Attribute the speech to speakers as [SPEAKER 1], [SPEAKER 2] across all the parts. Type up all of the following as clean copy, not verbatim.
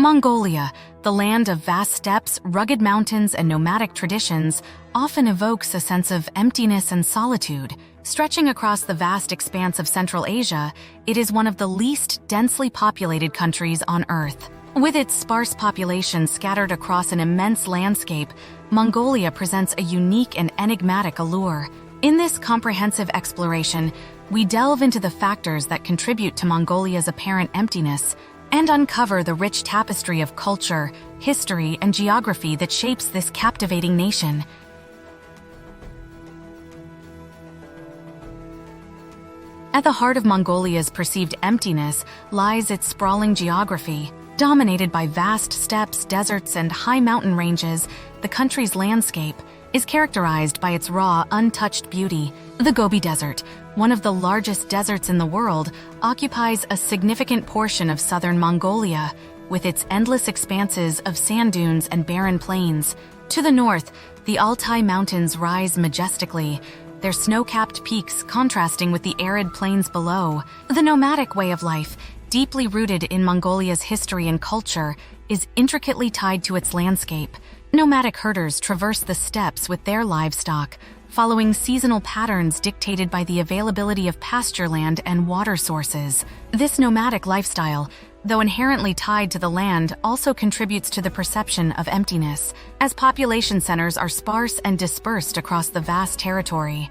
[SPEAKER 1] Mongolia, the land of vast steppes, rugged mountains, and nomadic traditions, often evokes a sense of emptiness and solitude. Stretching across the vast expanse of Central Asia, it is one of the least densely populated countries on Earth. With its sparse population scattered across an immense landscape, Mongolia presents a unique and enigmatic allure. In this comprehensive exploration, we delve into the factors that contribute to Mongolia's apparent emptiness and uncover the rich tapestry of culture, history, and geography that shapes this captivating nation. At the heart of Mongolia's perceived emptiness lies its sprawling geography. Dominated by vast steppes, deserts, and high mountain ranges, the country's landscape is characterized by its raw, untouched beauty. The Gobi Desert, one of the largest deserts in the world, occupies a significant portion of southern Mongolia, with its endless expanses of sand dunes and barren plains. To the north, the Altai Mountains rise majestically, their snow-capped peaks contrasting with the arid plains below. The nomadic way of life, deeply rooted in Mongolia's history and culture, is intricately tied to its landscape. Nomadic herders traverse the steppes with their livestock, following seasonal patterns dictated by the availability of pasture land and water sources. This nomadic lifestyle, though inherently tied to the land, also contributes to the perception of emptiness, as population centers are sparse and dispersed across the vast territory.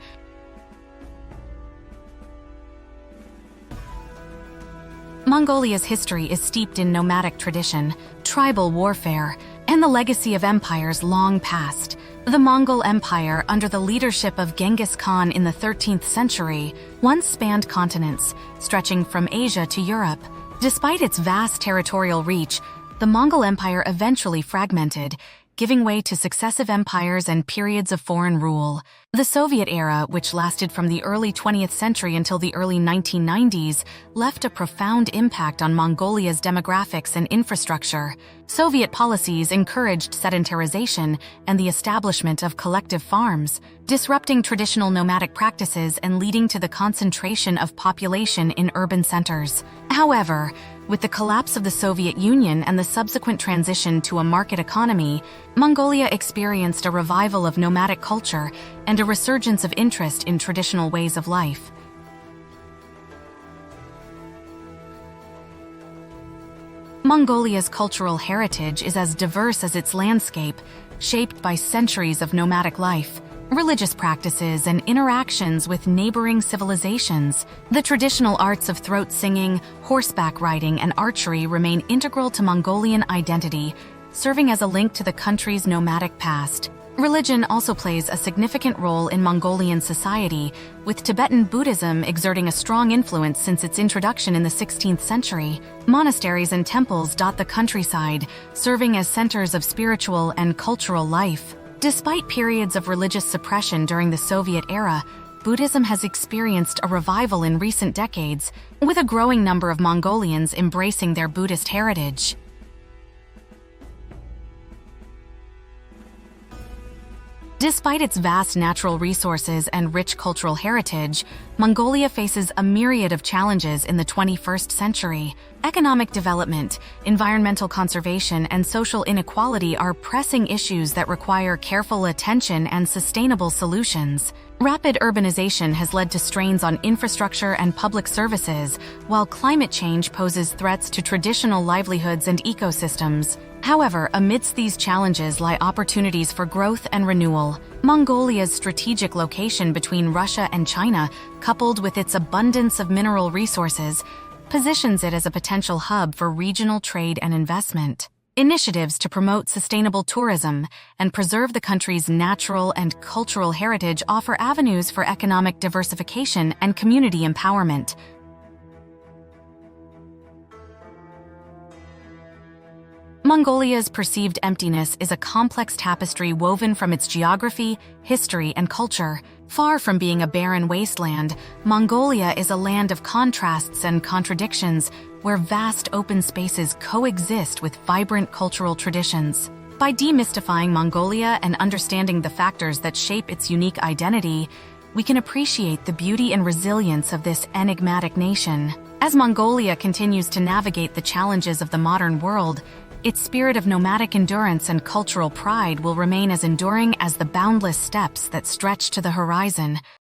[SPEAKER 1] Mongolia's history is steeped in nomadic tradition, tribal warfare, and the legacy of empires long past. The Mongol Empire, under the leadership of Genghis Khan in the 13th century, once spanned continents, stretching from Asia to Europe. Despite its vast territorial reach, the Mongol Empire eventually fragmented, giving way to successive empires and periods of foreign rule. The Soviet era, which lasted from the early 20th century until the early 1990s, left a profound impact on Mongolia's demographics and infrastructure. Soviet policies encouraged sedentarization and the establishment of collective farms, disrupting traditional nomadic practices and leading to the concentration of population in urban centers. However, with the collapse of the Soviet Union and the subsequent transition to a market economy, Mongolia experienced a revival of nomadic culture and a resurgence of interest in traditional ways of life. Mongolia's cultural heritage is as diverse as its landscape, shaped by centuries of nomadic life, religious practices, and interactions with neighboring civilizations. The traditional arts of throat singing, horseback riding, and archery remain integral to Mongolian identity, serving as a link to the country's nomadic past. Religion also plays a significant role in Mongolian society, with Tibetan Buddhism exerting a strong influence since its introduction in the 16th century. Monasteries and temples dot the countryside, serving as centers of spiritual and cultural life. Despite periods of religious suppression during the Soviet era, Buddhism has experienced a revival in recent decades, with a growing number of Mongolians embracing their Buddhist heritage. Despite its vast natural resources and rich cultural heritage, Mongolia faces a myriad of challenges in the 21st century. Economic development, environmental conservation, and social inequality are pressing issues that require careful attention and sustainable solutions. Rapid urbanization has led to strains on infrastructure and public services, while climate change poses threats to traditional livelihoods and ecosystems. However, amidst these challenges lie opportunities for growth and renewal. Mongolia's strategic location between Russia and China, coupled with its abundance of mineral resources, positions it as a potential hub for regional trade and investment. Initiatives to promote sustainable tourism and preserve the country's natural and cultural heritage offer avenues for economic diversification and community empowerment. Mongolia's perceived emptiness is a complex tapestry woven from its geography, history, and culture. Far from being a barren wasteland, Mongolia is a land of contrasts and contradictions, where vast open spaces coexist with vibrant cultural traditions. By demystifying Mongolia and understanding the factors that shape its unique identity, we can appreciate the beauty and resilience of this enigmatic nation. As Mongolia continues to navigate the challenges of the modern world, its spirit of nomadic endurance and cultural pride will remain as enduring as the boundless steppes that stretch to the horizon.